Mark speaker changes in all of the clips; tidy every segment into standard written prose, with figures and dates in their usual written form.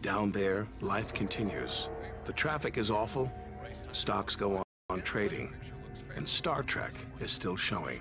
Speaker 1: Down there, life continues. The traffic is awful, stocks go on trading, and Star Trek is still showing.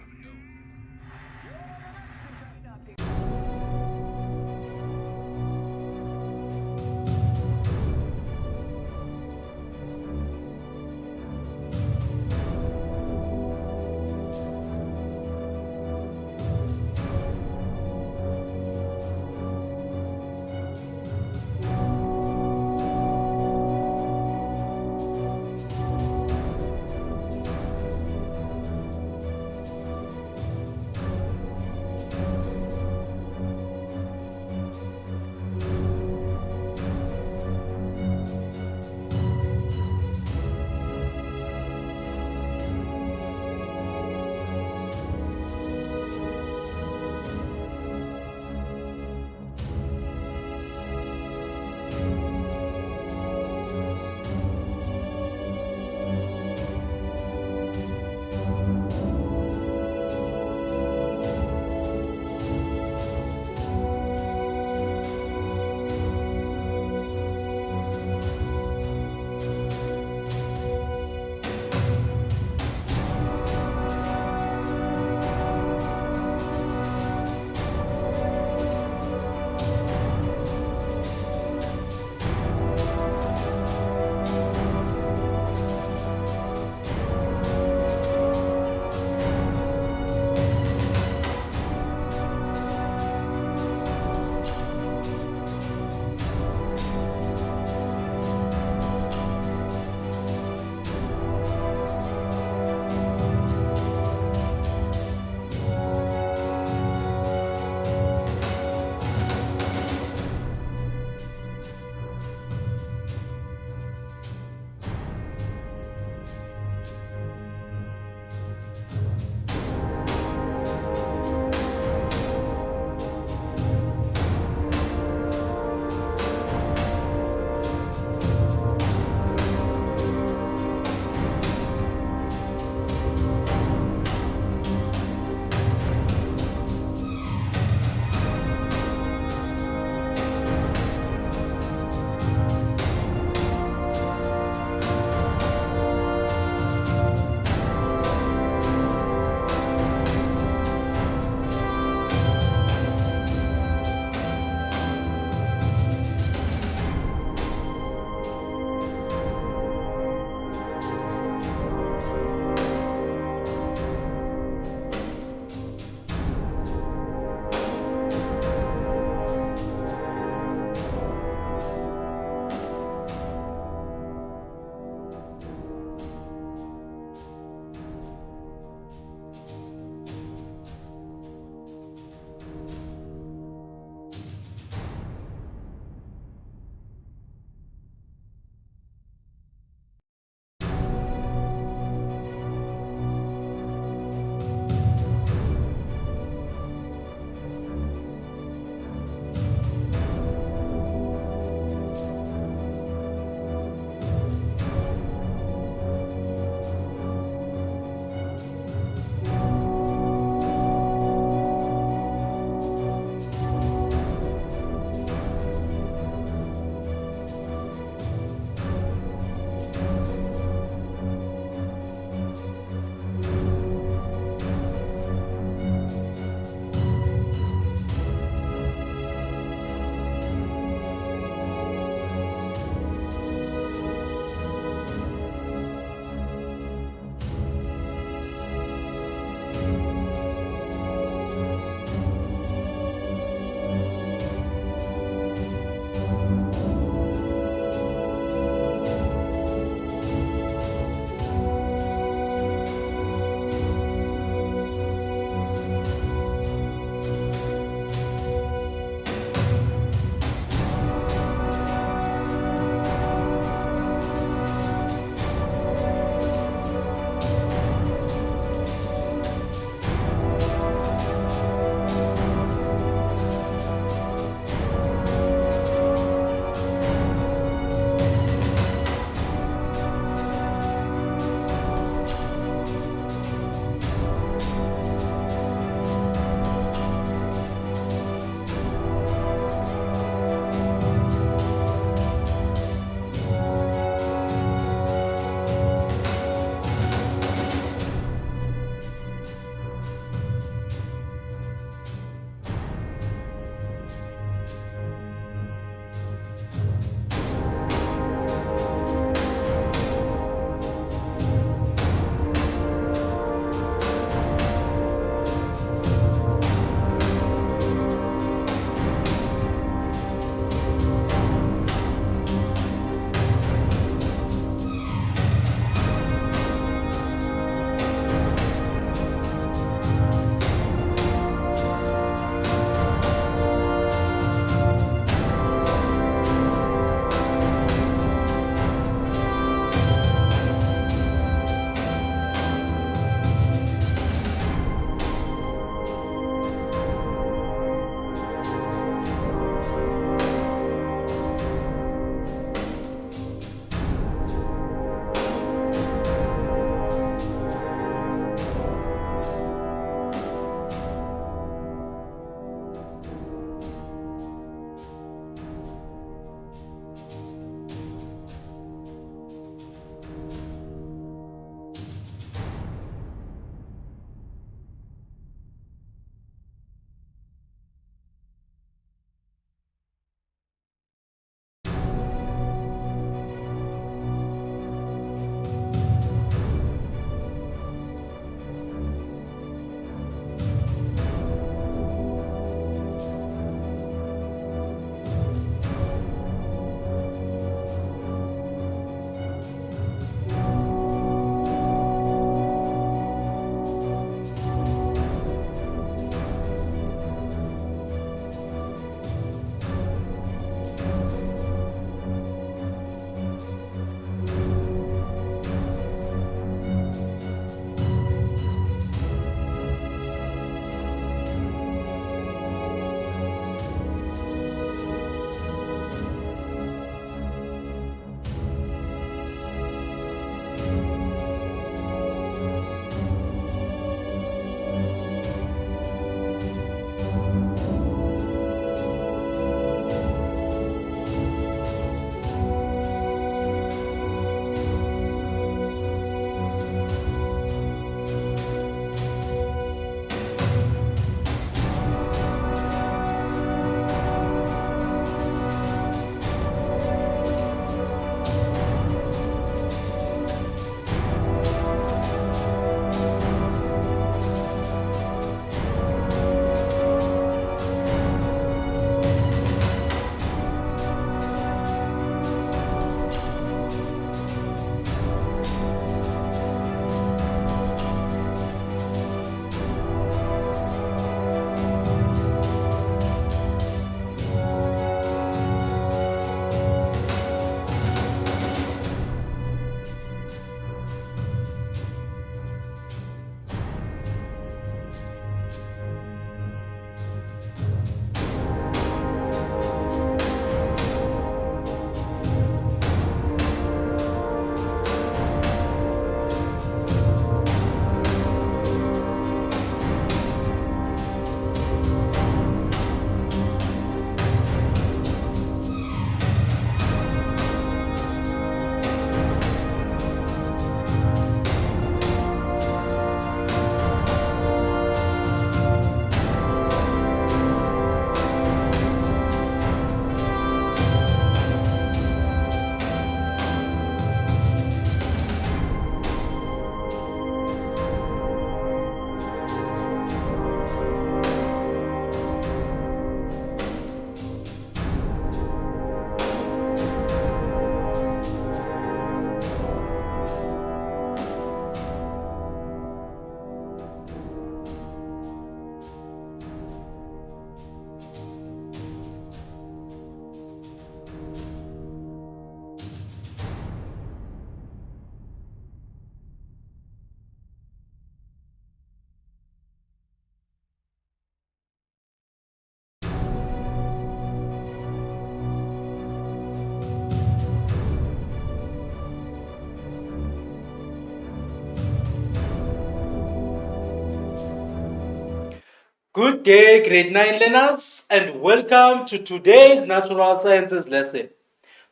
Speaker 2: Good day, grade 9 learners, and welcome to today's Natural Sciences lesson.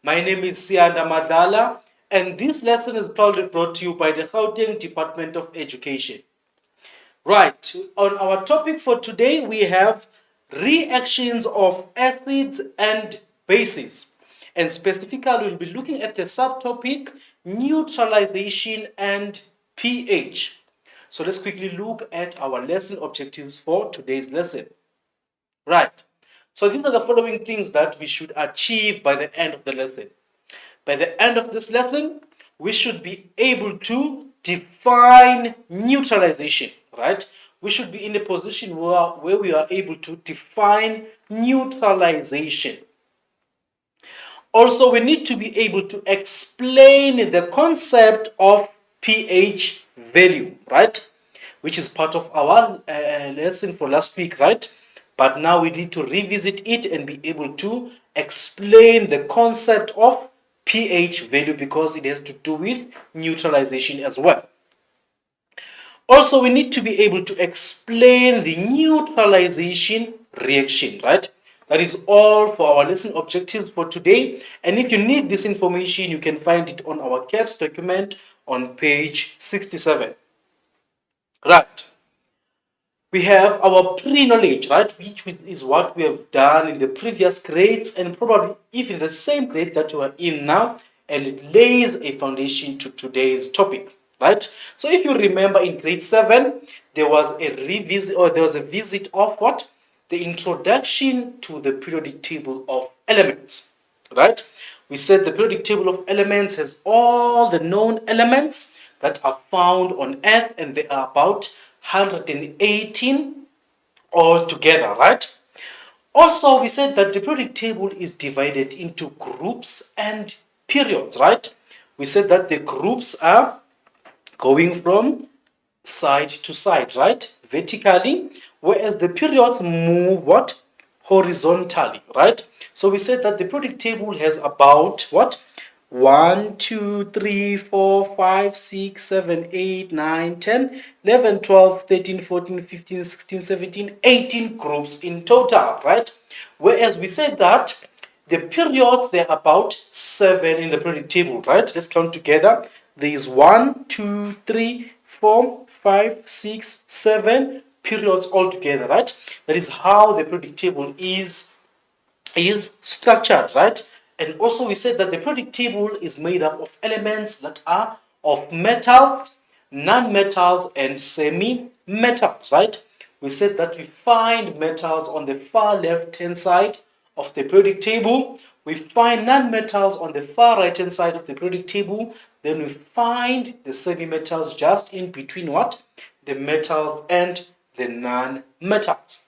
Speaker 2: My name is Sianda Madala, and this lesson is proudly brought to you by the Gauteng Department of Education. Right, on our topic for today, we have reactions of acids and bases. And specifically, we'll be looking at the subtopic neutralization and pH. So let's quickly look at our lesson objectives for today's lesson. Right. So these are the following things that we should achieve by the end of the lesson. By the end of this lesson, we should be able to define neutralization, right? We should be in a position where we are able to define neutralization. Also, we need to be able to explain the concept of pH value, right? Which is part of our lesson for last week, right? But now we need to revisit it and be able to explain the concept of pH value because it has to do with neutralization as well. Also, we need to be able to explain the neutralization reaction, right? That is all for our lesson objectives for today. And if you need this information, you can find it on our CAPS document on page 67. Right. We have our pre-knowledge, right, which is what we have done in the previous grades and probably even the same grade that you are in now, and it lays a foundation to today's topic, right? So if you remember in grade 7, there was a revisit or there was a visit of what? The introduction to the periodic table of elements, right? We said the periodic table of elements has all the known elements that are found on Earth, and they are about 118 altogether, right? Also, we said that the periodic table is divided into groups and periods, right? We said that the groups are going from side to side, right? Vertically, whereas the periods move what? Horizontally, right? So we said that the periodic table has about what? 1, 2, 3, 4, 5, 6, 7, 8, 9, 10, 11, 12, 13, 14, 15, 16, 17, 18 groups in total, right? Whereas we said that the periods, they're about 7 in the periodic table, right? Let's count together. There is 1, 2, 3, 4, 5, 6, 7 periods altogether, right? That is how the periodic table is structured, right? And also we said that the periodic table is made up of elements that are of metals, non-metals, and semi-metals, right? We said that we find metals on the far left-hand side of the periodic table. We find non-metals on the far right-hand side of the periodic table. Then we find the semi-metals just in between what? The metal and the non-metals.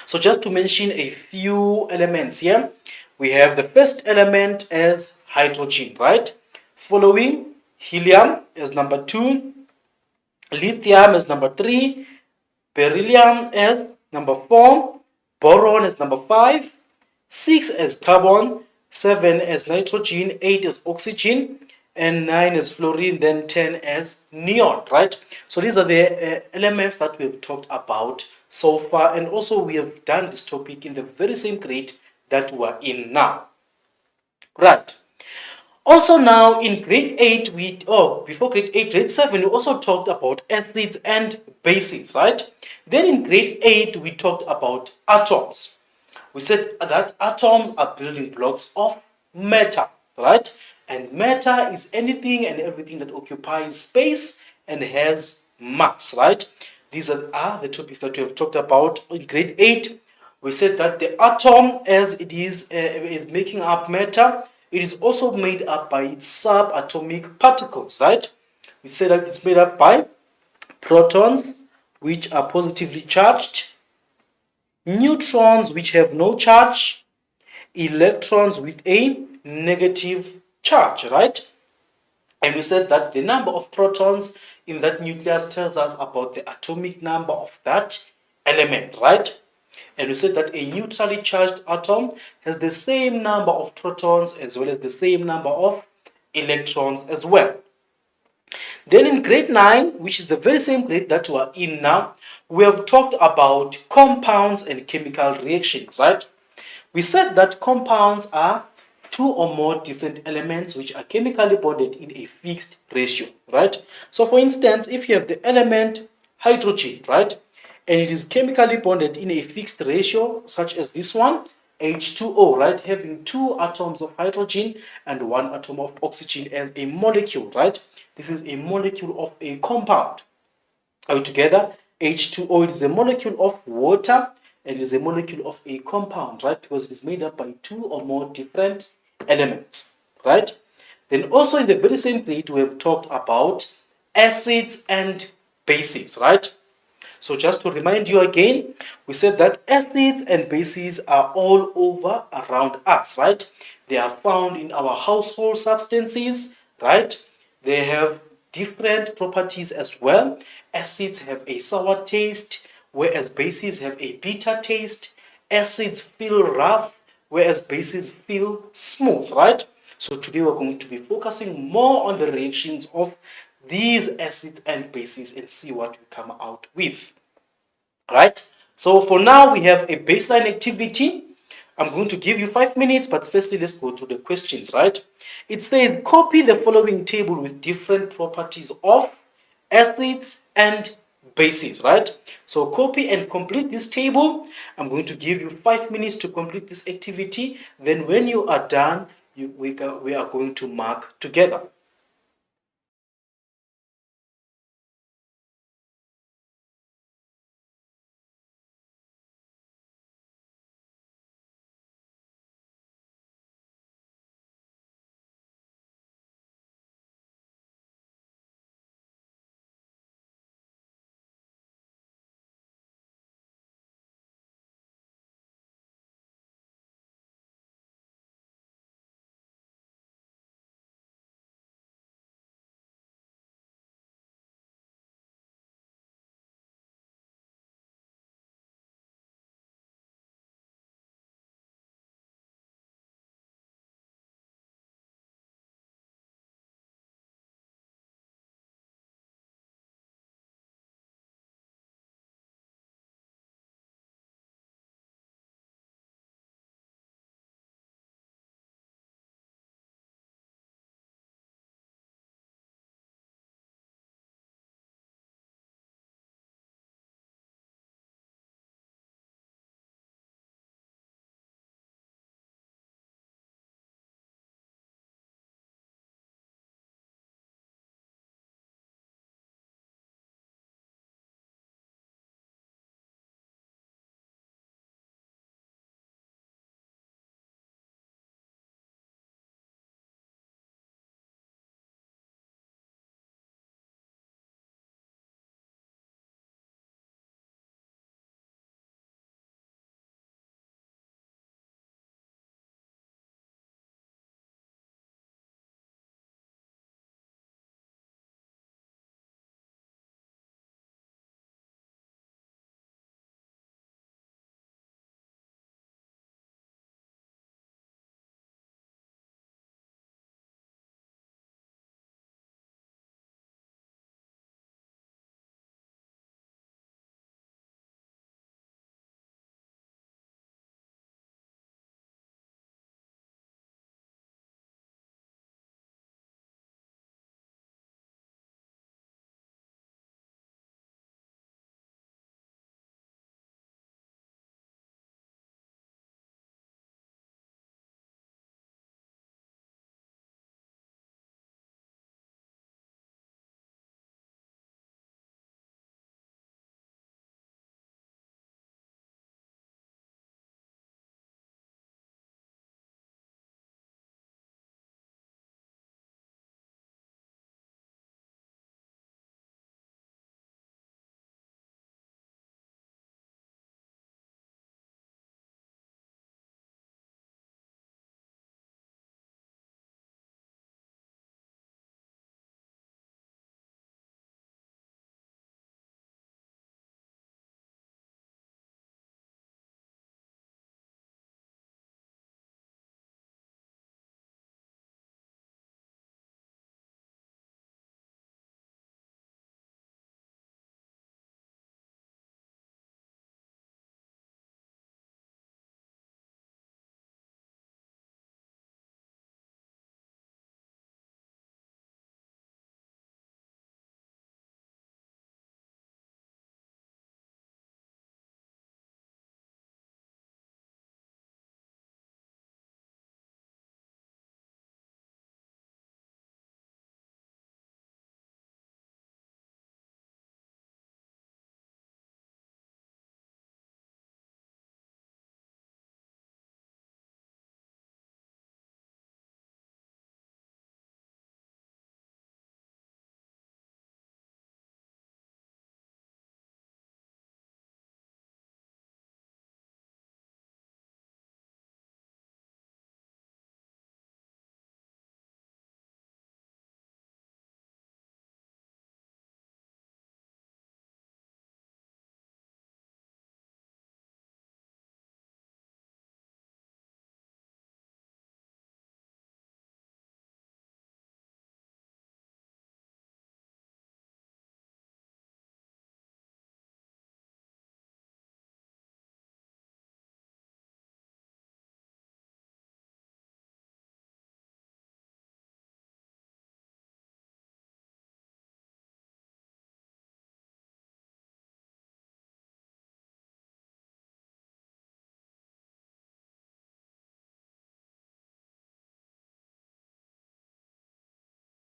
Speaker 2: So just to mention a few elements here, we have the first element as hydrogen, right? Following helium as number 2, lithium as number 3, beryllium as number 4, boron as number 5, 6 as carbon, 7 as nitrogen, 8 as oxygen, and 9 as fluorine, then 10 as neon, right? So these are the elements that we have talked about so far, and also we have done this topic in the very same grade that we are in now, right? Also now in grade 8, before grade 8, grade 7, we also talked about acids and bases, right? Then in grade 8, we talked about atoms. We said that atoms are building blocks of matter, right? And matter is anything and everything that occupies space and has mass, right? These are the topics that we have talked about in grade 8. We said that the atom, as it is making up matter, it is also made up by its subatomic particles, right? We said that it's made up by protons, which are positively charged, neutrons, which have no charge, electrons with a negative charge, right? And we said that the number of protons in that nucleus tells us about the atomic number of that element, right? And we said that a neutrally charged atom has the same number of protons as well as the same number of electrons as well. Then in grade 9, which is the very same grade that we are in now, we have talked about compounds and chemical reactions, right? We said that compounds are two or more different elements which are chemically bonded in a fixed ratio, right? So for instance, if you have the element hydrogen, right, and it is chemically bonded in a fixed ratio, such as this one, H2O, right, having two atoms of hydrogen and one atom of oxygen as a molecule, right? This is a molecule of a compound. Altogether, H2O is a molecule of water and is a molecule of a compound, right? Because it is made up by two or more different elements, right? Then also in the very same grade, we have talked about acids and bases, right? So just to remind you again, we said that acids and bases are all over around us, right? They are found in our household substances, right? They have different properties as well. Acids have a sour taste, whereas bases have a bitter taste. Acids feel rough, whereas bases feel smooth, right? So today we're going to be focusing more on the reactions of these acids and bases and see what we come out with. Right? So for now, we have a baseline activity. I'm going to give you 5 minutes, but firstly, let's go through the questions, right? It says, copy the following table with different properties of acids and bases, right? So copy and complete this table. I'm going to give you 5 minutes to complete this activity. Then when you are done, we are going to mark together.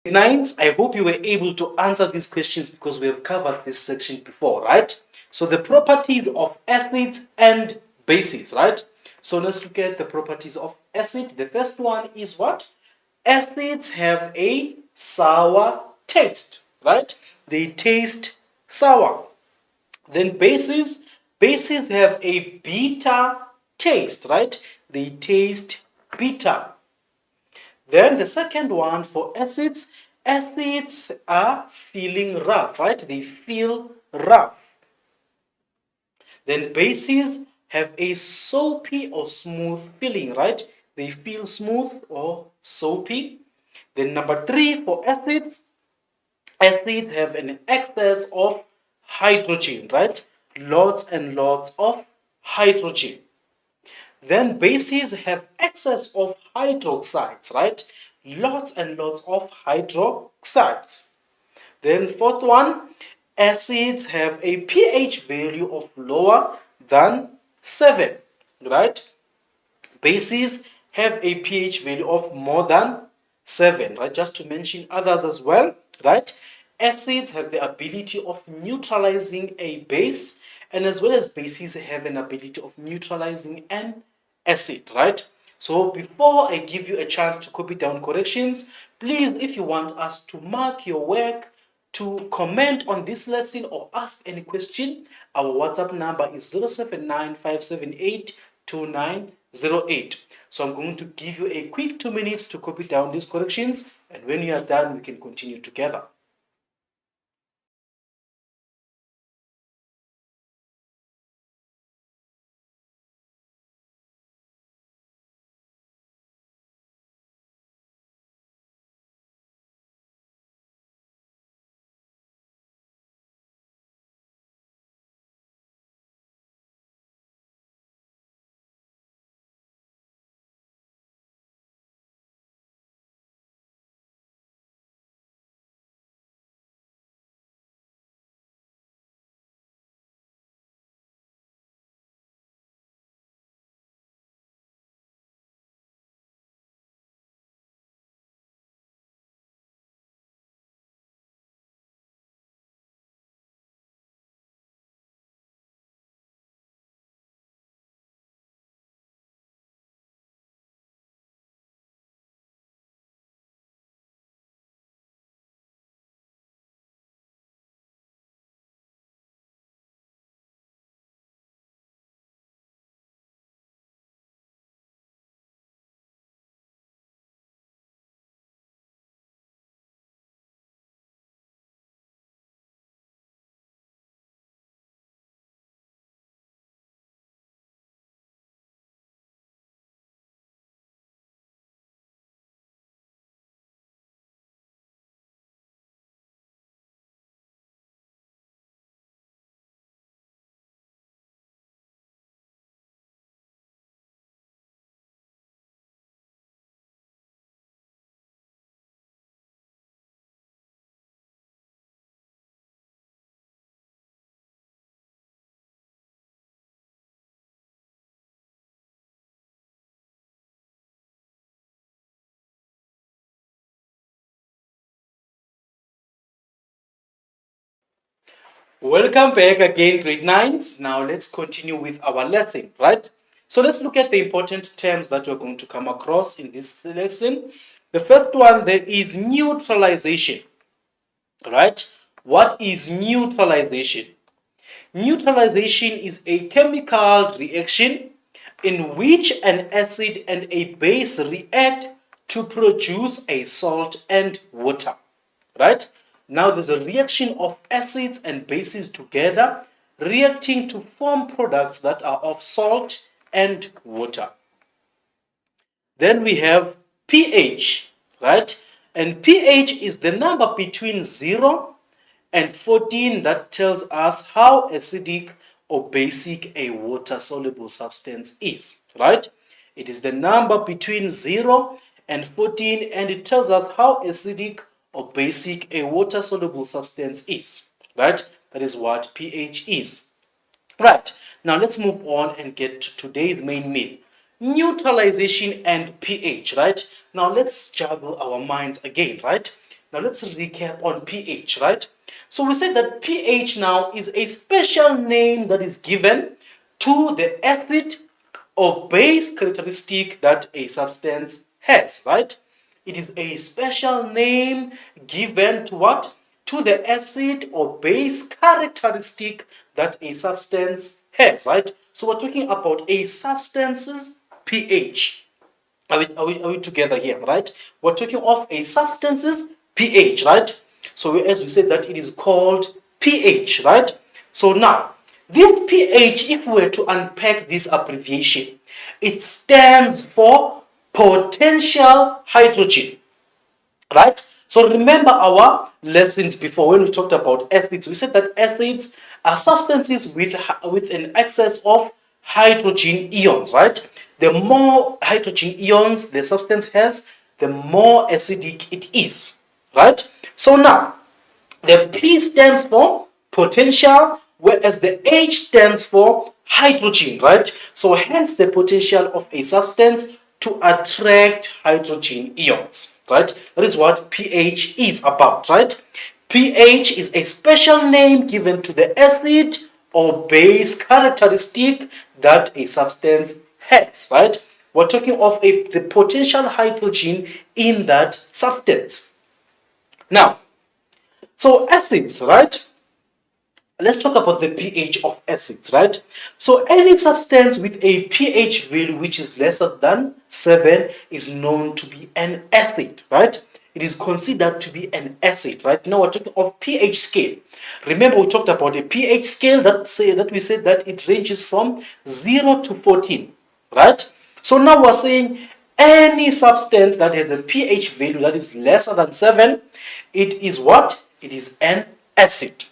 Speaker 2: Nines, I hope you were able to answer these questions because we have covered this section before, right? So the properties of acids and bases, right? So let's look at the properties of acid. The first one is what? Acids have a sour taste, right? They taste sour. Then bases have a bitter taste, right? They taste bitter. Then the second one for acids are feeling rough, right? They feel rough. Then bases have a soapy or smooth feeling, right? They feel smooth or soapy. Then number three for acids have an excess of hydrogen, right? Lots and lots of hydrogen. Then bases have excess of hydroxides, right? Lots and lots of hydroxides. Then fourth one, acids have a pH value of lower than 7, right? Bases have a pH value of more than 7, right? Just to mention others as well, right? Acids have the ability of neutralizing a base, and as well as bases have an ability of neutralizing an acid, right? So before I give you a chance to copy down corrections, please, if you want us to mark your work, to comment on this lesson or ask any question, our WhatsApp number is 0795782908. So I'm going to give you a quick 2 minutes to copy down these corrections, and when you are done, we can continue together. Welcome back again, grade 9s. Now let's continue with our lesson, right? So let's look at the important terms that we're going to come across in this lesson. The first one there is neutralization, right? What is neutralization? Neutralization is a chemical reaction in which an acid and a base react to produce a salt and water, right? Now there's a reaction of acids and bases together reacting to form products that are of salt and water. Then we have pH, right? And pH is the number between 0 and 14 that tells us how acidic or basic a water-soluble substance is, right? It is the number between 0 and 14, and it tells us how acidic or basic a water-soluble substance is, right? That is what pH is. Right, now let's move on and get to today's main meal. Neutralization and pH, right? Now let's juggle our minds again, right? Now let's recap on pH, right? So we said that pH now is a special name that is given to the acid or base characteristic that a substance has, right? It is a special name given to what? To the acid or base characteristic that a substance has, right? So we're talking about a substance's pH. Are we together here, right? We're talking of a substance's pH, right? So as we said that it is called pH, right? So now, this pH, if we were to unpack this abbreviation, it stands for potential hydrogen, right? So remember our lessons before when we talked about acids. We said that acids are substances with an excess of hydrogen ions, right? The more hydrogen ions the substance has, the more acidic it is, right? So now, the P stands for potential, whereas the H stands for hydrogen, right? So hence the potential of a substance to attract hydrogen ions, right? That is what pH is about, right? pH is a special name given to the acid or base characteristic that a substance has, right? We're talking of the potential hydrogen in that substance. Now, so acids, right? Let's talk about the pH of acids, right? So any substance with a pH value which is lesser than 7 is known to be an acid, right? It is considered to be an acid, right? Now we're talking of pH scale. Remember we talked about a pH scale that we said that it ranges from 0 to 14, right? So now we're saying any substance that has a pH value that is lesser than 7, it is what? It is an acid.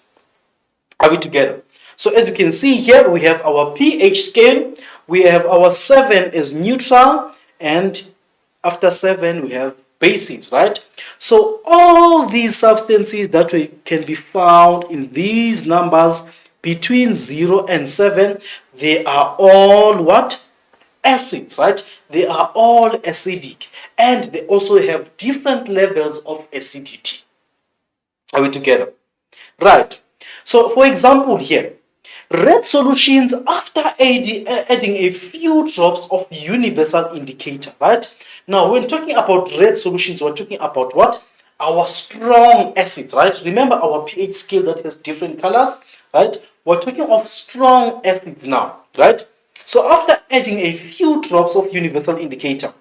Speaker 2: Are we together? So as you can see here, we have our pH scale. We have our 7 as neutral, and after 7 we have bases, right? So all these substances that can be found in these numbers between 0 and 7, they are all what? Acids, right? They are all acidic, and they also have different levels of acidity. Are we together? Right. So for example here, red solutions after adding a few drops of universal indicator, right? Now when talking about red solutions, we're talking about what? Our strong acid, right? Remember our pH scale that has different colors, right? We're talking of strong acids now, right? So after adding a few drops of universal indicator,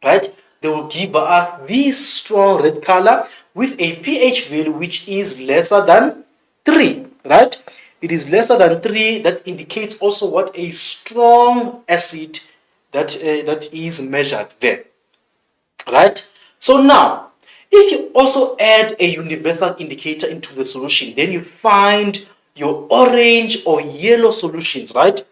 Speaker 2: right, they will give us this strong red color with a pH value which is lesser than 3, right? It is lesser than 3. That indicates also what? A strong acid that is measured there, right? So now, if you also add a universal indicator into the solution, then you find your orange or yellow solutions, right?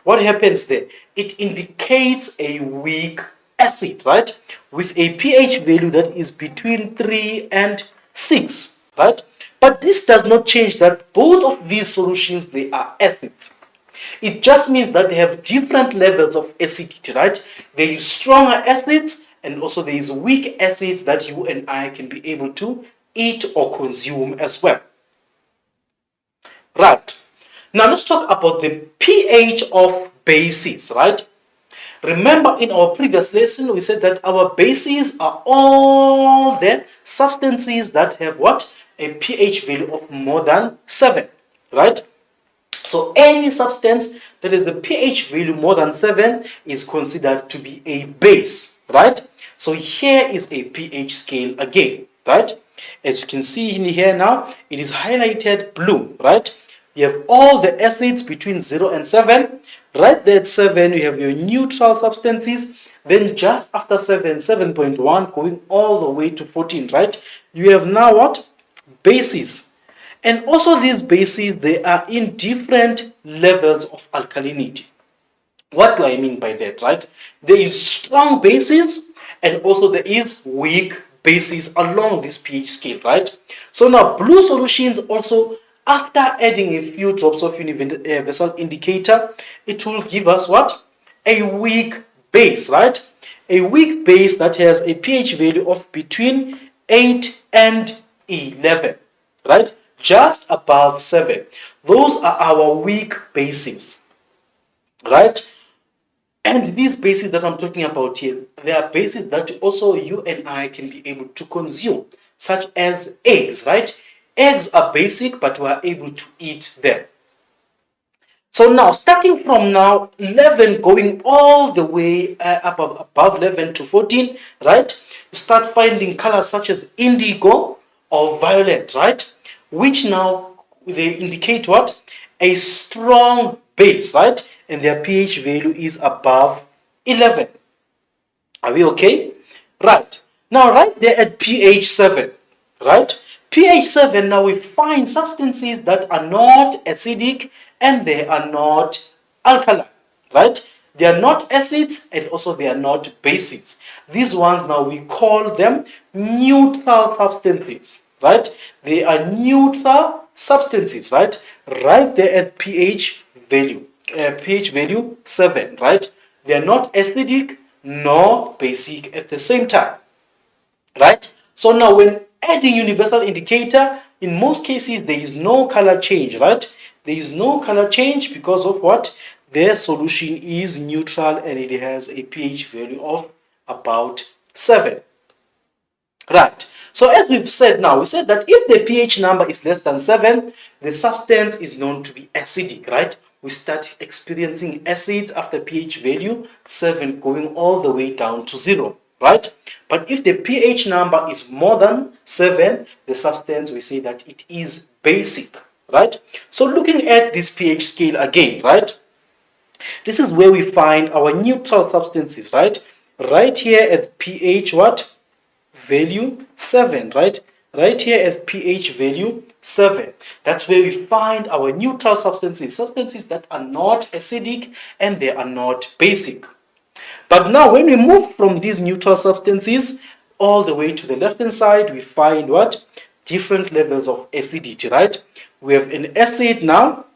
Speaker 2: What happens there? It indicates a weak acid, right? With a pH value that is between 3 and 6, right? But this does not change that both of these solutions, they are acids. It just means that they have different levels of acidity, right? There is stronger acids and also there is weak acids that you and I can be able to eat or consume as well. Right. Now let's talk about the pH of bases, right? Remember in our previous lesson, we said that our bases are all the substances that have what? A pH value of more than 7, right? So any substance that has a pH value more than 7 is considered to be a base, right? So here is a pH scale again, right? As you can see in here now, it is highlighted blue, right? You have all the acids between 0 and 7. Right there at 7, you have your neutral substances. Then just after 7, 7.1, going all the way to 14, right? You have now what? Bases. And also these bases, they are in different levels of alkalinity. What do I mean by that, right? There is strong bases and also there is weak bases along this pH scale, right? So now blue solutions also, after adding a few drops of universal indicator, it will give us what? A weak base, right? A weak base that has a pH value of between 8 and 11, right? Just above 7. Those are our weak bases, right? And these bases that I'm talking about here, they are bases that also you and I can be able to consume, such as eggs, right? Eggs are basic, but we are able to eat them. So now, starting from now, 11 going all the way up above 11 to 14, right? You start finding colors such as indigo or violet, right? Which now, they indicate what? A strong base, right? And their pH value is above 11. Are we okay? Right. Now, right there at pH 7, right? pH 7, now we find substances that are not acidic and they are not alkaline, right? They are not acids and also they are not bases. These ones now we call them neutral substances, right? They are neutral substances, right? Right there at pH value 7, right? They are not acidic nor basic at the same time, right? So now when adding universal indicator, in most cases there is no color change, right? There is no color change because of what? Their solution is neutral and it has a pH value of about 7. Right. So as we've said now, we said that if the pH number is less than 7, the substance is known to be acidic, right? We start experiencing acids after pH value 7 going all the way down to 0, right? But if the pH number is more than 7, the substance, we say that it is basic, right? So looking at this pH scale again, right? This is where we find our neutral substances, right? Right here at pH what? Value 7, right? Right here at pH value 7. That's where we find our neutral substances, substances that are not acidic and they are not basic. But now when we move from these neutral substances all the way to the left hand side, we find what? Different levels of acidity, right? We have an acid now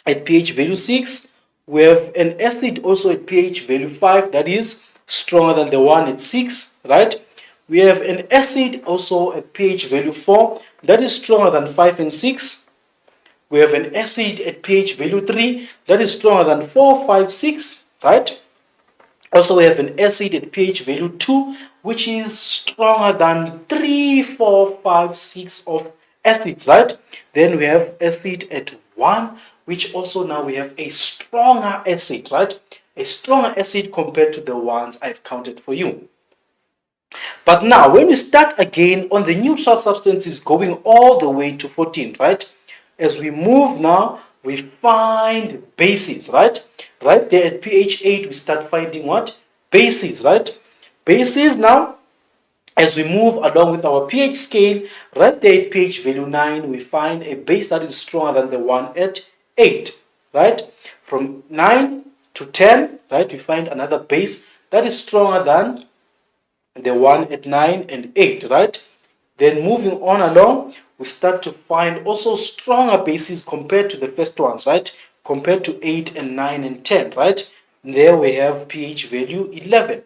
Speaker 2: at pH value 6. We have an acid also at pH value 5 that is stronger than the one at 6, right? We have an acid also at pH value 4 that is stronger than 5 and 6. We have an acid at pH value 3 that is stronger than 4, 5, 6, right? Also, we have an acid at pH value 2 which is stronger than 3, 4, 5, 6 of acids, right? Then we have acid at 1 which also now we have a stronger acid, right? A stronger acid compared to the ones I've counted for you. But now, when we start again on the neutral substances going all the way to 14, right? As we move now, we find bases, right? Right there at pH 8, we start finding what? Bases, right? Bases now, as we move along with our pH scale, right there at pH value 9, we find a base that is stronger than the one at 8, right? From 9 to 10, right, we find another base that is stronger than the one at 9 and 8, right? Then moving on along, we start to find also stronger bases compared to the first ones, right? Compared to 8 and 9 and 10, right? And there we have pH value 11.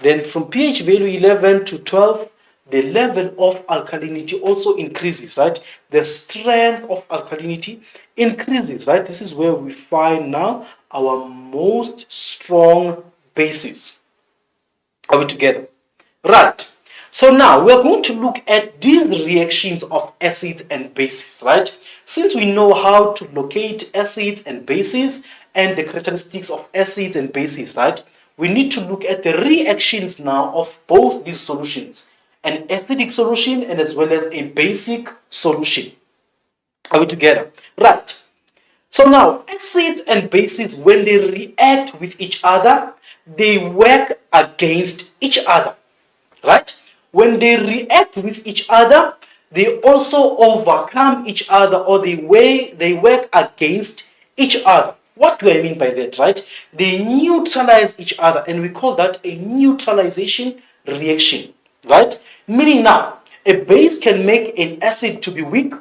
Speaker 2: Then from pH value 11 to 12, the level of alkalinity also increases, right? The strength of alkalinity increases, right? This is where we find now our most strong bases. Are we together? Right. So now we're going to look at these reactions of acids and bases, right? Since we know how to locate acids and bases and the characteristics of acids and bases, right? We need to look at the reactions now of both these solutions, an acidic solution and as well as a basic solution. Are we together? Right. So now, acids and bases, when they react with each other, they work against each other, right? When they react with each other, they also overcome each other, or they work against each other. What do I mean by that, right? They neutralize each other, and we call that a neutralization reaction, right? Meaning now, a base can make an acid to be weak,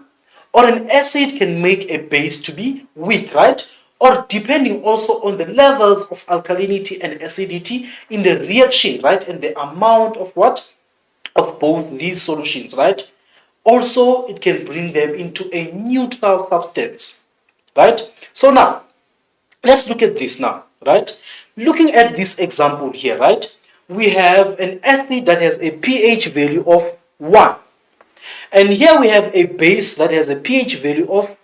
Speaker 2: or an acid can make a base to be weak, right? Or depending also on the levels of alkalinity and acidity in the reaction, right? And the amount of what? Of both these solutions, right? Also, it can bring them into a neutral substance, right? So now, let's look at this now, right? Looking at this example here, right? We have an acid that has a pH value of 1. And here we have a base that has a pH value of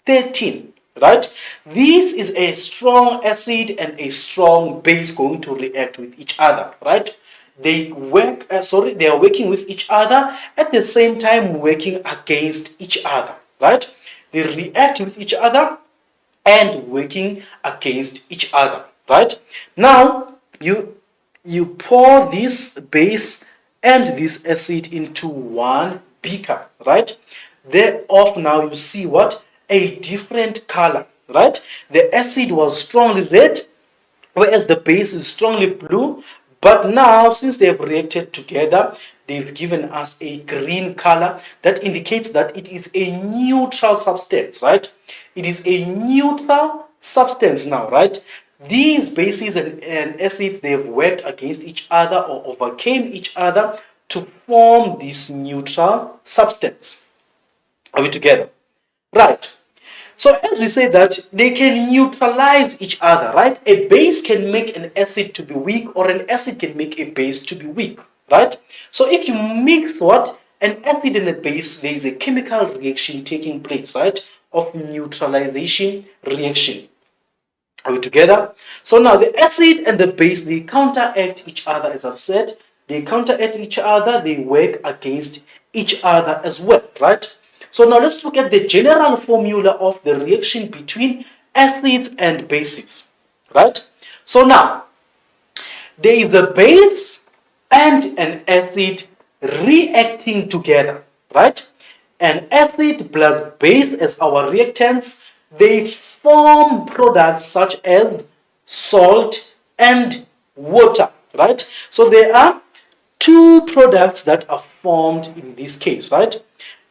Speaker 2: 13, right? This is a strong acid and a strong base going to react with each other, right? They they are working with each other at the same time working against each other, right? They react with each other and working against each other, right? Now you pour this base and this acid into one beaker, right? Thereof now you see what? A different color, right? The acid was strongly red, whereas the base is strongly blue. But now, since they have reacted together, they've given us a green color that indicates that it is a neutral substance, right? It is a neutral substance now, right? These bases and acids, they have worked against each other or overcame each other to form this neutral substance. Are we together? Right. So as we say that they can neutralize each other, right? A base can make an acid to be weak, or an acid can make a base to be weak, right? So if you mix what? An acid and a base, there is a chemical reaction taking place, right? Of neutralization reaction. Are we together? So now the acid and the base, they counteract each other, as I've said. They counteract each other, they work against each other as well, right? So now let's look at the general formula of the reaction between acids and bases, right? So now, there is a base and an acid reacting together, right? An acid plus base as our reactants, they form products such as salt and water, right? So there are two products that are formed in this case, right?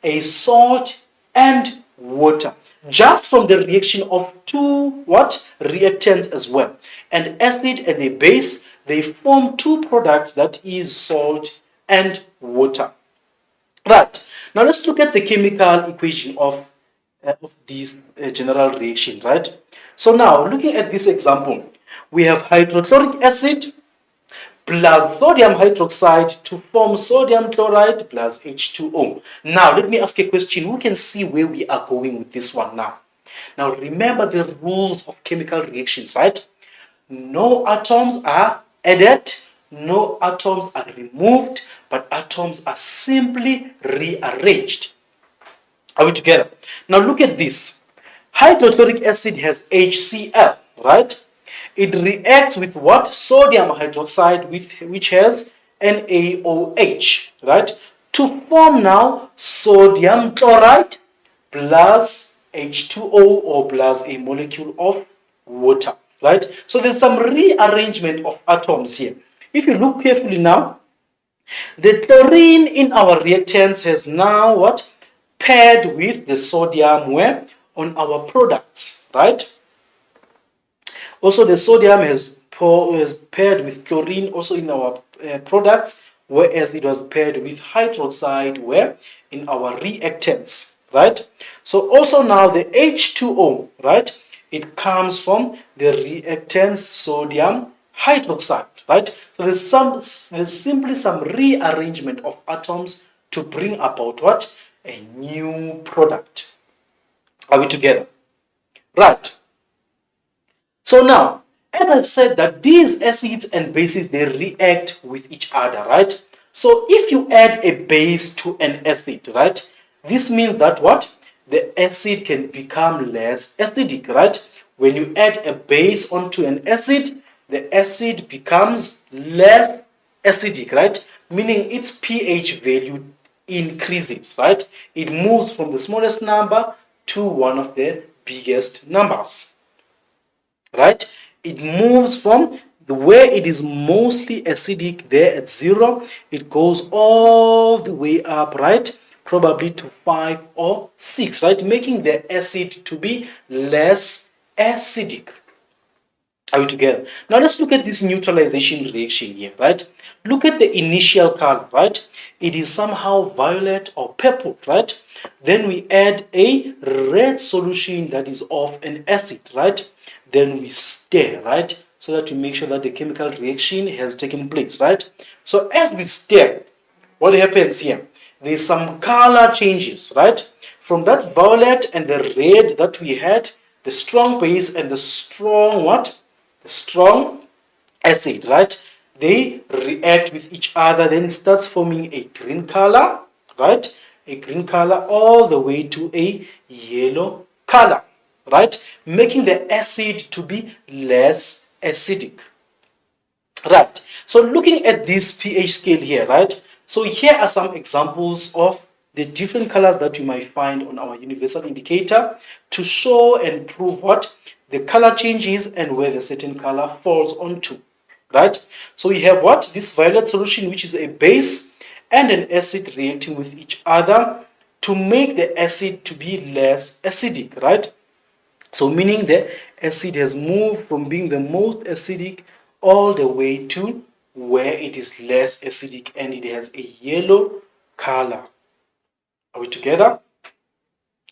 Speaker 2: A salt and water, just from the reaction of two what? Reactants as well. An acid and a base, they form two products that is salt and water. Right, now let's look at the chemical equation of this general reaction, right? So now, looking at this example, we have hydrochloric acid plus sodium hydroxide to form sodium chloride plus H2O. Now, let me ask a question. Who can see where we are going with this one now? Now, remember the rules of chemical reactions, right? No atoms are added, no atoms are removed, but atoms are simply rearranged. Are we together? Now, look at this. Hydrochloric acid has HCl, right? It reacts with what? Sodium hydroxide, which has NaOH, right? To form now sodium chloride plus H2O or plus a molecule of water, right? So there's some rearrangement of atoms here. If you look carefully now, the chlorine in our reactants has now what? Paired with the sodium where? On our products, right? Also, the sodium is paired with chlorine also in our products, whereas it was paired with hydroxide where? In our reactants, right? So also now the H2O, right? It comes from the reactants sodium hydroxide, right? So there's simply some rearrangement of atoms to bring about what? A new product. Are we together? Right. So now, as I've said that these acids and bases, they react with each other, right? So if you add a base to an acid, right? This means that what? The acid can become less acidic, right? When you add a base onto an acid, the acid becomes less acidic, right? Meaning its pH value increases, right? It moves from the smallest number to one of the biggest numbers, right? It moves from the way it is mostly acidic there at 0, it goes all the way up, right? Probably to 5 or 6, right? Making the acid to be less acidic. Are we together? Now let's look at this neutralization reaction here, right? Look at the initial color, right? It is somehow violet or purple, right? Then we add a red solution that is of an acid, right? Then we stir, right? So that we make sure that the chemical reaction has taken place, right? So as we stir, what happens here? There's some color changes, right? From that violet and the red that we had, the strong base and the strong what? The strong acid, right? They react with each other, then starts forming a green color, right? A green color all the way to a yellow color, right? Making the acid to be less acidic. Right. So looking at this pH scale here, right? So here are some examples of the different colors that you might find on our universal indicator to show and prove what the color changes and where the certain color falls onto, right? So we have what? This violet solution, which is a base and an acid reacting with each other to make the acid to be less acidic, right? So meaning the acid has moved from being the most acidic all the way to where it is less acidic and it has a yellow color. Are we together?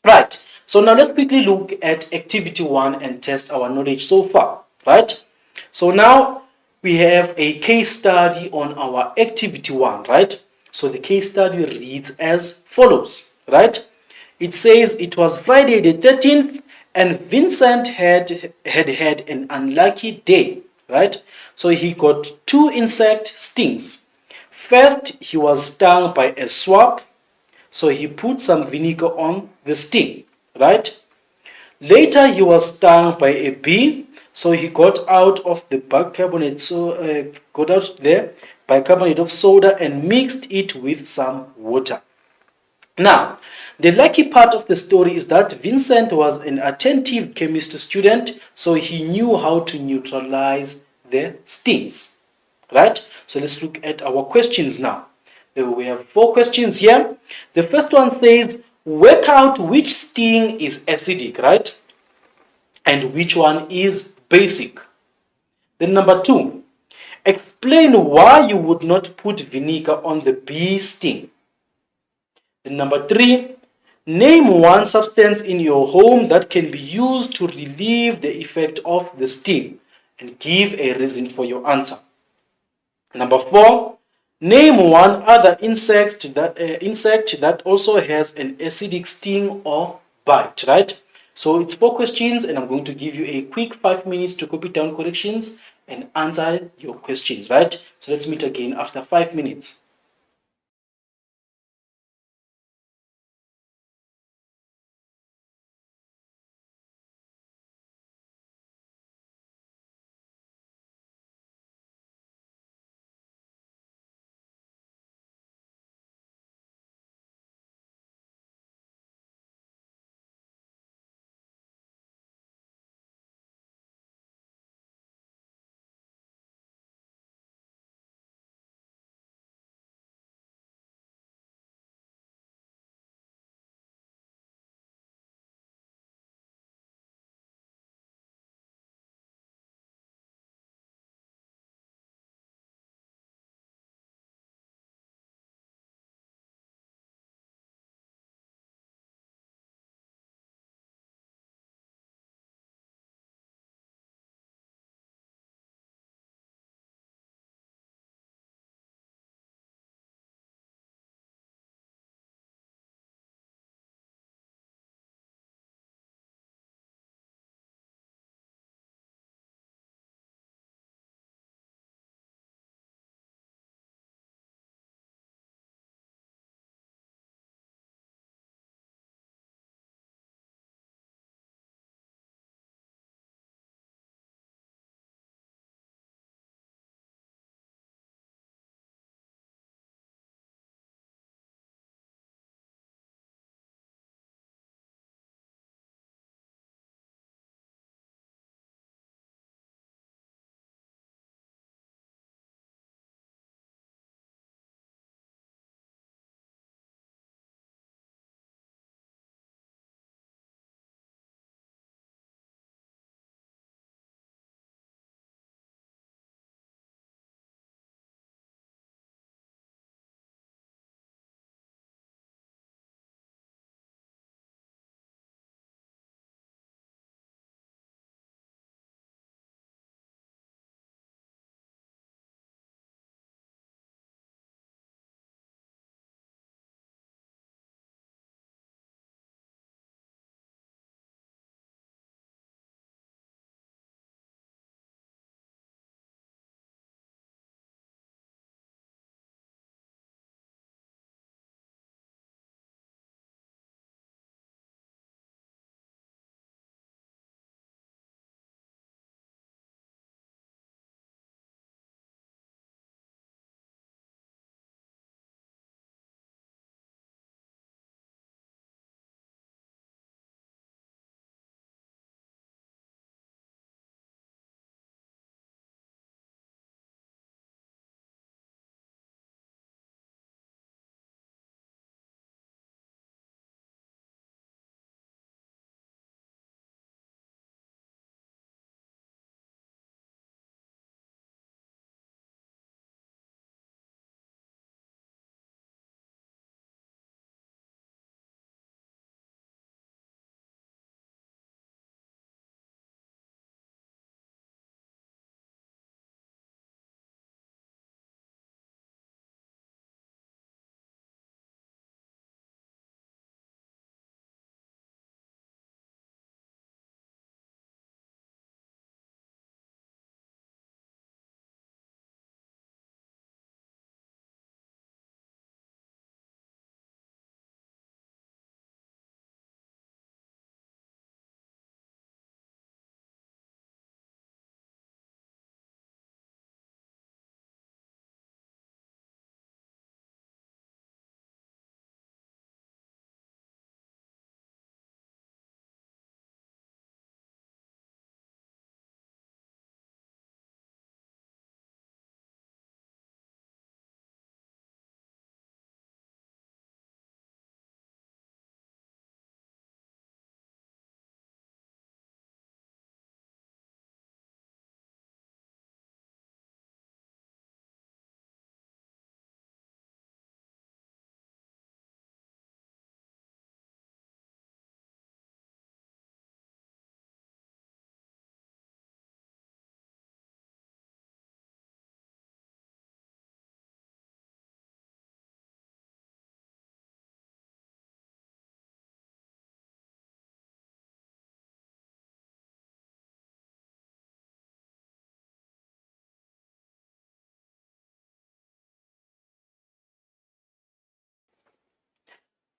Speaker 2: Right. So now let's quickly look at activity 1 and test our knowledge so far, right? So now we have a case study on our activity 1, right? So the case study reads as follows, right? It says it was Friday the 13th and Vincent had an unlucky day, right? So he got 2 insect stings. First, he was stung by a swab, so he put some vinegar on the sting, right? Later, he was stung by a bee, so he got out of the bicarbonate, got out there bicarbonate of soda and mixed it with some water. Now, the lucky part of the story is that Vincent was an attentive chemistry student, so he knew how to neutralize the stings, right? So let's look at our questions now. We have 4 questions here. The first one says, work out which sting is acidic, right? And which one is basic. Then number 2, explain why you would not put vinegar on the bee sting. Then number 3, name one substance in your home that can be used to relieve the effect of the sting and give a reason for your answer. Number 4, name one other insect that also has an acidic sting or bite, right? So it's 4 questions and I'm going to give you a quick 5 minutes to copy down corrections and answer your questions, right? So let's meet again after 5 minutes.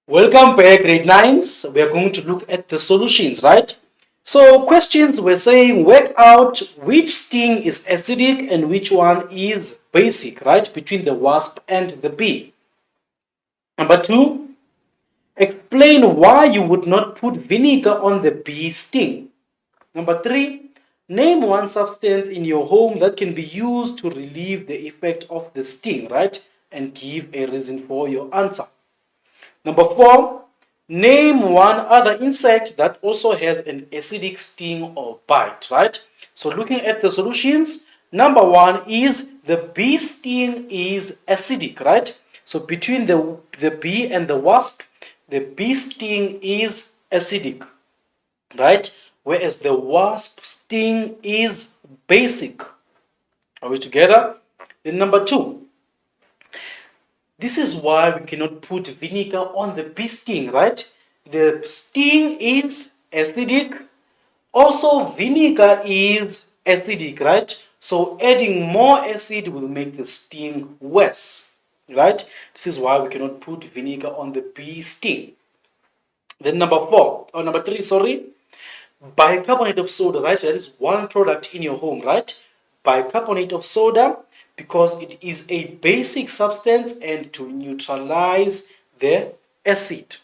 Speaker 2: Welcome back, grade 9s. We are going to look at the solutions, right? So questions were saying work out which sting is acidic and which one is basic, right? Between the wasp and the bee. Number 2, explain why you would not put vinegar on the bee sting. Number 3, name one substance in your home that can be used to relieve the effect of the sting, right? And give a reason for your answer. Number 4, name one other insect that also has an acidic sting or bite, right? So looking at the solutions, number 1 is the bee sting is acidic, right? So between the bee and the wasp, the bee sting is acidic, right? Whereas the wasp sting is basic. Are we together? Then number 2, this is why we cannot put vinegar on the bee sting, right? The sting is acidic. Also, vinegar is acidic, right? So adding more acid will make the sting worse, right? This is why we cannot put vinegar on the bee sting. Then number 3, sorry, bicarbonate of soda, right? That is one product in your home, right? Bicarbonate of soda, because it is a basic substance and to neutralize the acid.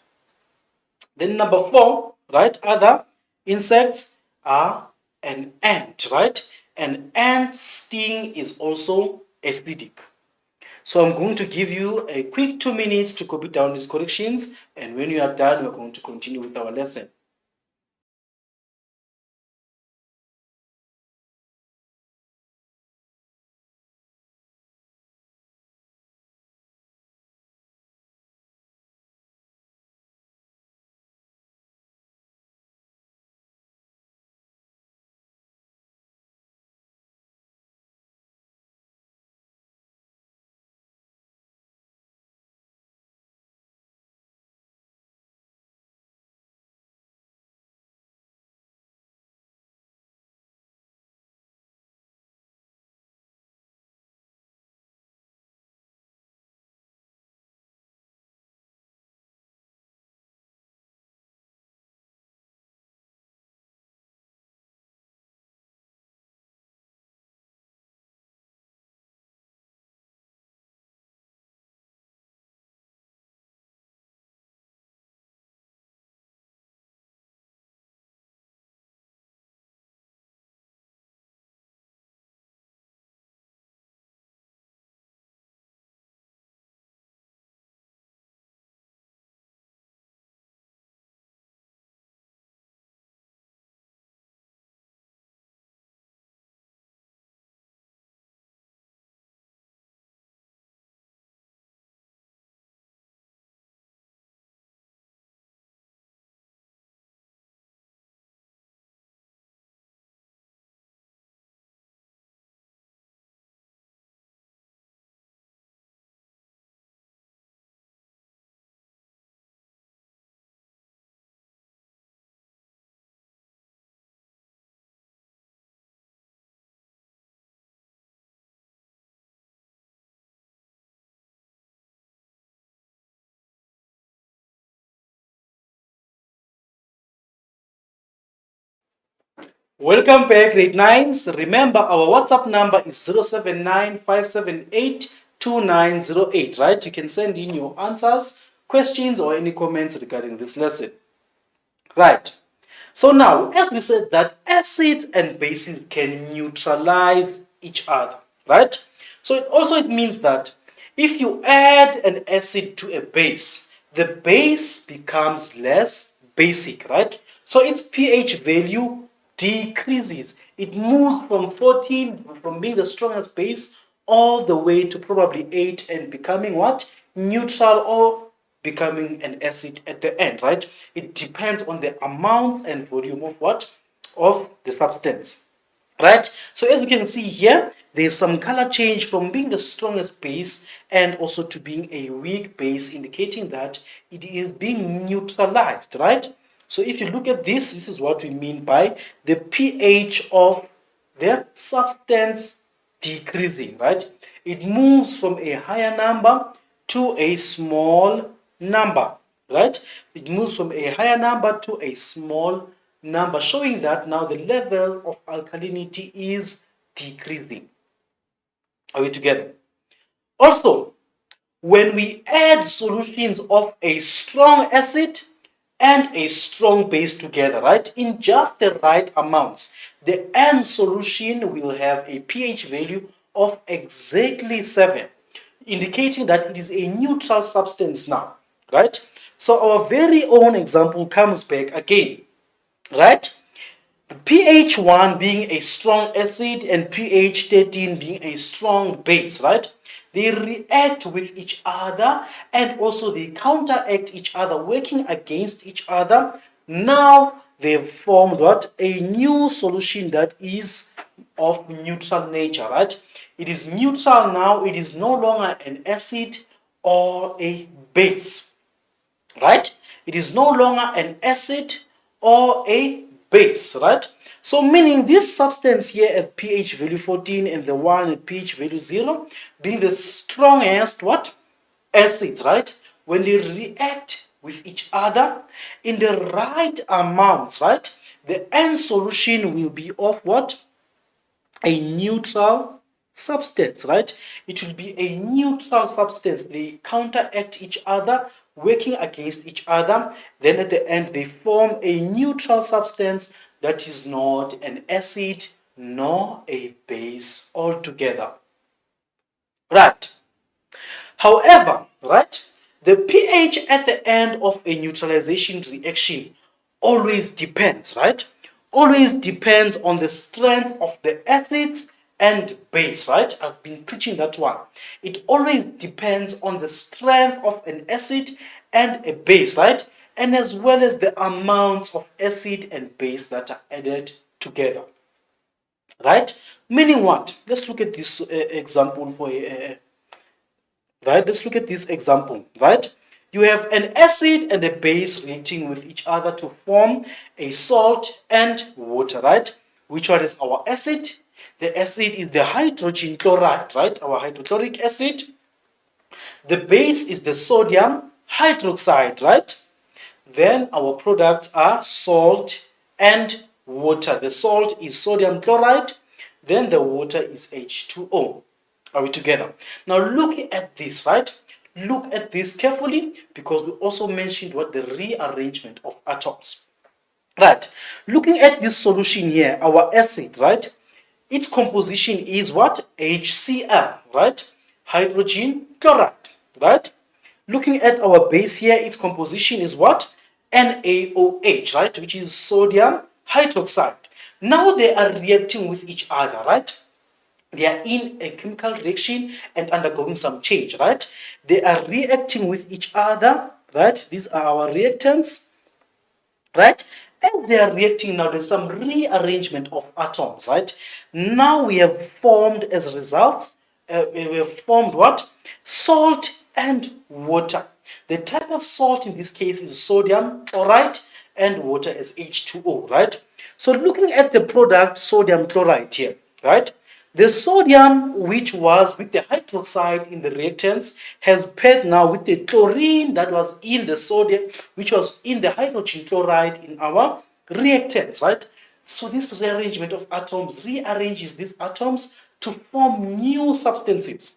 Speaker 2: Then number 4, right? Other insects are an ant, right? An ant sting is also acidic. So I'm going to give you a quick 2 minutes to copy down these corrections, and when you are done, we're going to continue with our lesson. Welcome back, grade 9s. Remember, our WhatsApp number is 079 right? You can send in your answers, questions, or any comments regarding this lesson. Right. So now, as we said that acids and bases can neutralize each other, right? So it means that if you add an acid to a base, the base becomes less basic, right? So its pH value decreases. It moves from 14, from being the strongest base, all the way to probably 8 and becoming what? Neutral or becoming an acid at the end, right? It depends on the amount and volume of what? Of the substance, right? So as you can see here, there's some color change from being the strongest base and also to being a weak base, indicating that it is being neutralized, right? So if you look at this is what we mean by the pH of the substance decreasing, right? It moves from a higher number to a small number, right? It moves from a higher number to a small number, showing that now the level of alkalinity is decreasing. Are we together? Also, when we add solutions of a strong acid and a strong base together, right, in just the right amounts, the end solution will have a pH value of exactly 7, indicating that it is a neutral substance now, right? So our very own example comes back again, right? pH 1 being a strong acid and pH 13 being a strong base, right? They react with each other and also they counteract each other, working against each other. Now they've formed what? A new solution that is of neutral nature, right? It is neutral now, it is no longer an acid or a base, right? It is no longer an acid or a base, right? So meaning this substance here at pH value 14 and the one at pH value 0 being the strongest what? Acids, right? When they react with each other in the right amounts, right? The end solution will be of what? A neutral substance, right? It will be a neutral substance. They counteract each other, working against each other. Then at the end, they form a neutral substance that is not an acid nor a base altogether. Right. However, right, the pH at the end of a neutralization reaction always depends, right? Always depends on the strength of the acids and base, right? I've been preaching that one. It always depends on the strength of an acid and a base, right? And as well as the amount of acid and base that are added together, right? Meaning what? Let's look at this example for a right? Let's look at this example, right? You have an acid and a base reacting with each other to form a salt and water, right? Which one is our acid? The acid is the hydrogen chloride, right? Our hydrochloric acid. The base is the sodium hydroxide, right? Then our products are salt and water. The salt is sodium chloride, then the water is H2O. Are we together? Now look at this, right? Look at this carefully because we also mentioned what the rearrangement of atoms. Right. Looking at this solution here, our acid, right? Its composition is what? HCl, right? Hydrogen chloride, right? Looking at our base here, its composition is what? NaOH, right? Which is sodium hydroxide. Now they are reacting with each other, right? They are in a chemical reaction and undergoing some change, right? They are reacting with each other, right? These are our reactants, right? As they are reacting now, there's some rearrangement of atoms, right? Now we have formed as results, we have formed what? Salt and water. The type of salt in this case is sodium chloride and water is H2O, right? So looking at the product sodium chloride here, right? The sodium, which was with the hydroxide in the reactants, has paired now with the chlorine that was in the sodium, which was in the hydrogen chloride in our reactants, right? So this rearrangement of atoms rearranges these atoms to form new substances,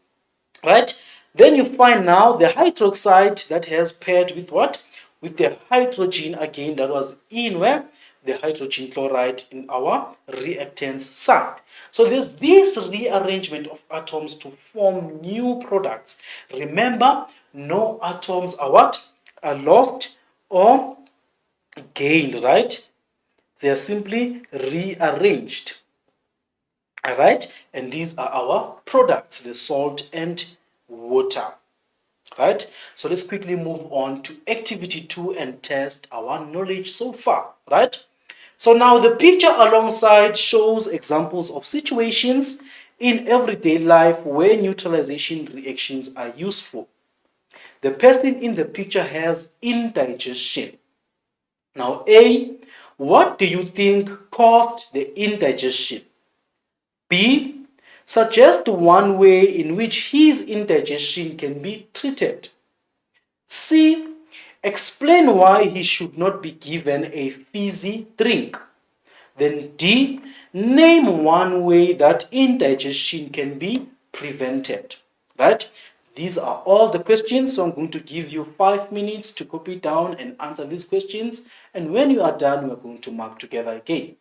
Speaker 2: right? Then you find now the hydroxide that has paired with what? With the hydrogen again that was in where? The hydrogen chloride in our reactants side. So there's this rearrangement of atoms to form new products. Remember, no atoms are what? Are lost or gained, right? They are simply rearranged. All right, and these are our products, the salt and water. Right, so let's quickly move on to activity 2 and test our knowledge so far. Right, so now the picture alongside shows examples of situations in everyday life where neutralization reactions are useful. The person in the picture has indigestion. Now, A, what do you think caused the indigestion? B, suggest one way in which his indigestion can be treated. C, Explain why he should not be given a fizzy drink. Then D, name one way that indigestion can be prevented. Right? These are all the questions, so I'm going to give you 5 minutes to copy down and answer these questions. And when you are done, we're going to mark together again.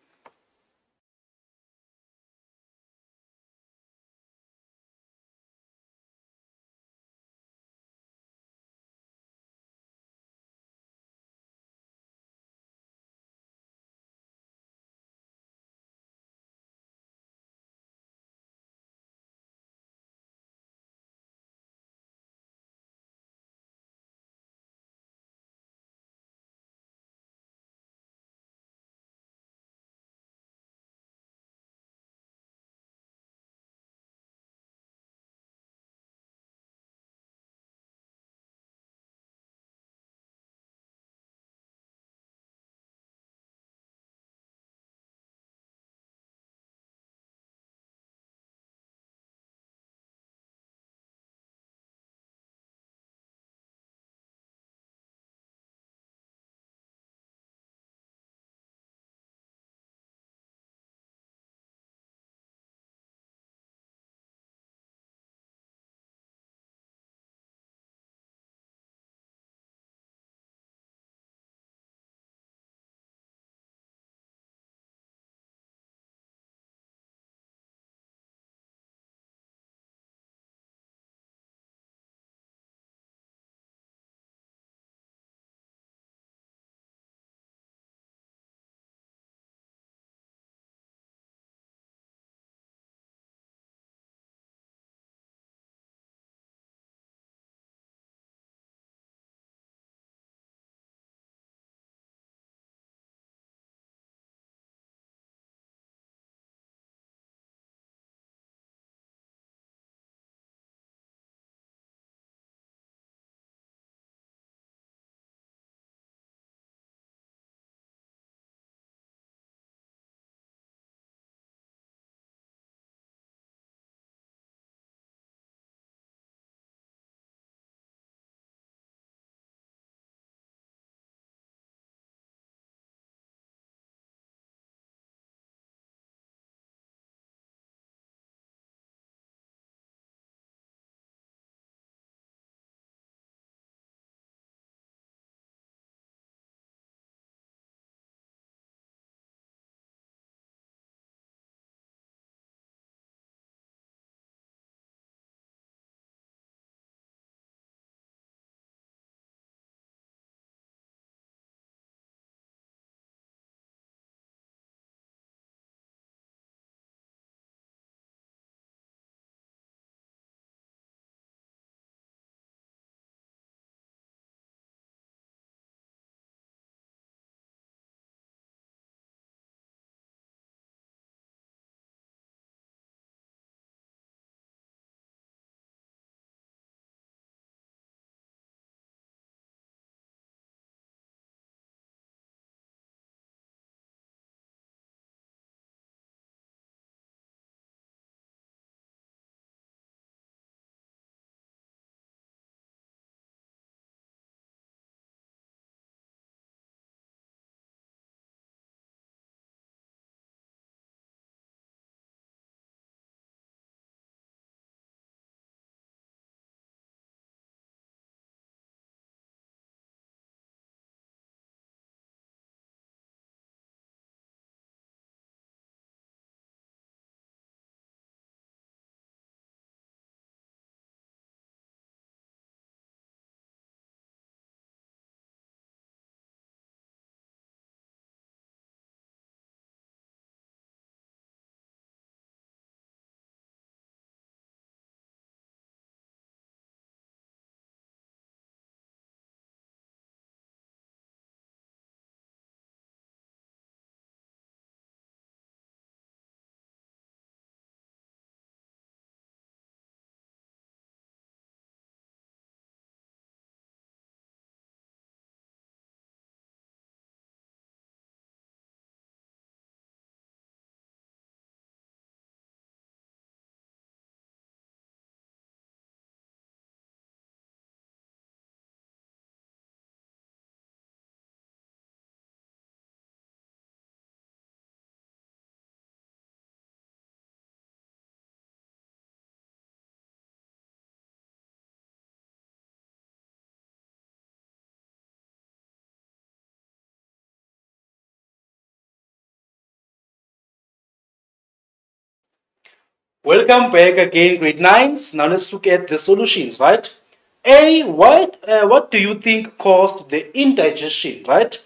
Speaker 2: Welcome back again, grade 9s. Now let's look at the solutions, right? A, what do you think caused the indigestion, right?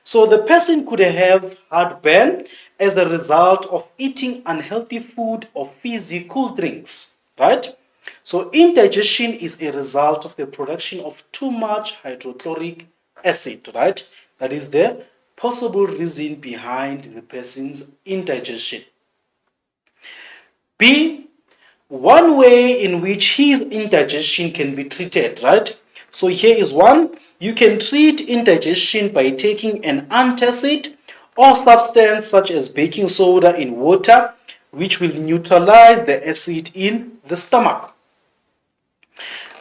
Speaker 2: So the person could have heartburn as a result of eating unhealthy food or fizzy cool drinks, right? So indigestion is a result of the production of too much hydrochloric acid, right? That is the possible reason behind the person's indigestion. B, one way in which his indigestion can be treated, right? So here is one. You can treat indigestion by taking an antacid or substance such as baking soda in water, which will neutralize the acid in the stomach.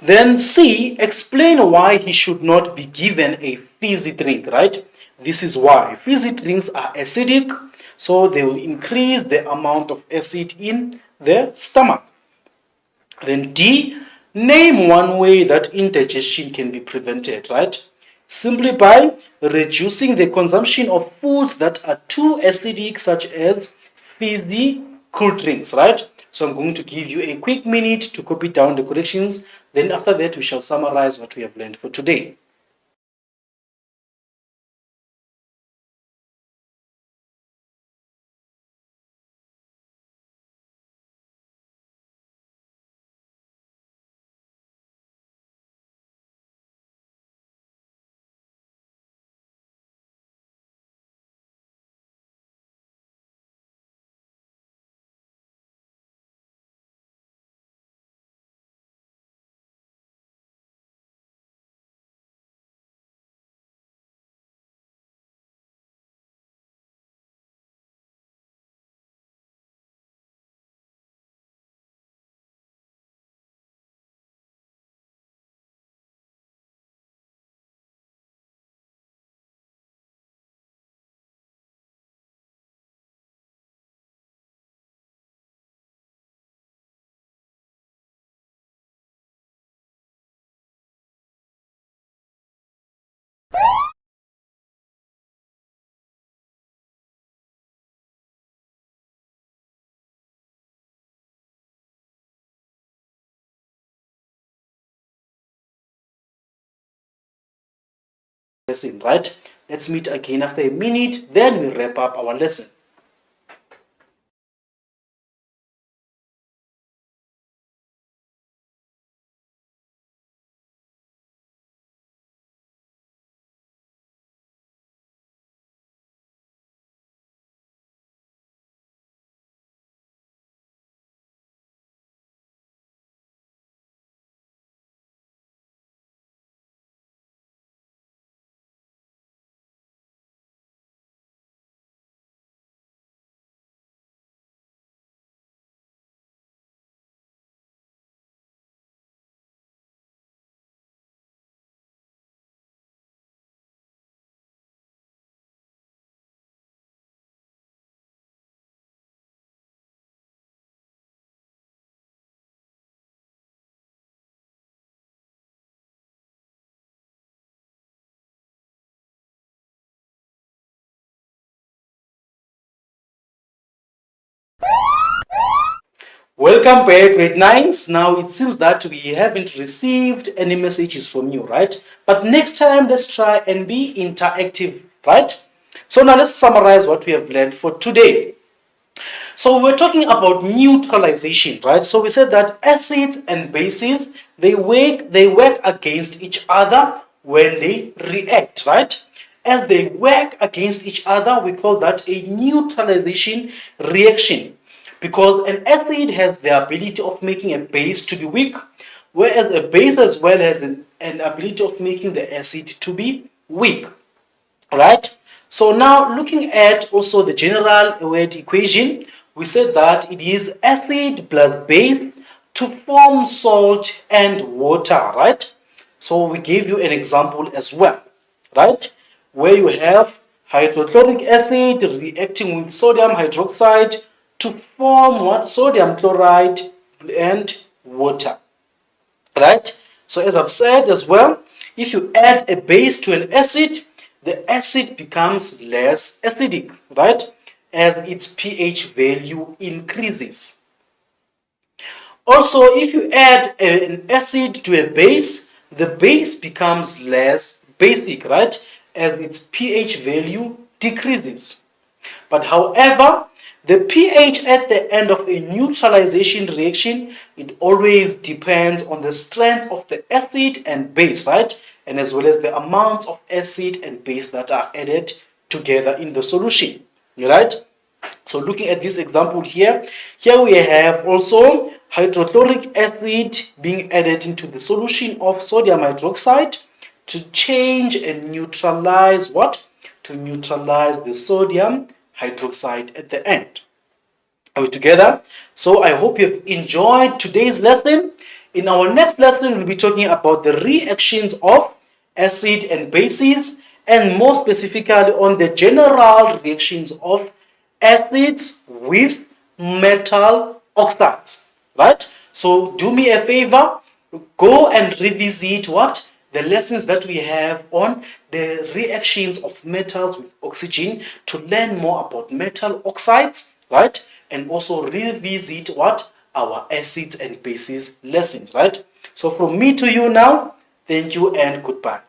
Speaker 2: Then C, explain why he should not be given a fizzy drink, right? This is why. Fizzy drinks are acidic, so they will increase the amount of acid in the stomach. Then D, name one way that indigestion can be prevented, right? Simply by reducing the consumption of foods that are too acidic, such as fizzy cool drinks, right? So I'm going to give you a quick minute to copy down the corrections. Then after that, we shall summarize what we have learned for today. Lesson, right? Let's meet again after a minute, then we wrap up our lesson. Welcome back, grade 9s. Now it seems that we haven't received any messages from you, right? But next time, let's try and be interactive, right? So now let's summarize what we have learned for today. So we're talking about neutralization, right? So we said that acids and bases, they work against each other when they react, right? As they work against each other, we call that a neutralization reaction, because an acid has the ability of making a base to be weak, whereas a base as well has an ability of making the acid to be weak, right? So now looking at also the general weight equation, we said that it is acid plus base to form salt and water, right? So we gave you an example as well, right? Where you have hydrochloric acid reacting with sodium hydroxide to form what? Sodium chloride and water, right? So as I've said as well, if you add a base to an acid, the acid becomes less acidic, right? As its pH value increases. Also, if you add an acid to a base, the base becomes less basic, right? As its pH value decreases. But however, the pH at the end of a neutralization reaction, it always depends on the strength of the acid and base, right? And as well as the amount of acid and base that are added together in the solution, right? So looking at this example here we have also hydrochloric acid being added into the solution of sodium hydroxide to change and neutralize what? To neutralize the sodium hydroxide at the end. Are we together? So I hope you've enjoyed today's lesson. In our next lesson, we'll be talking about the reactions of acid and bases, and more specifically on the general reactions of acids with metal oxides. Right? So do me a favor, go and revisit what? The lessons that we have on the reactions of metals with oxygen to learn more about metal oxides, right? And also revisit what? Our acids and bases lessons, right? So from me to you now, thank you and goodbye.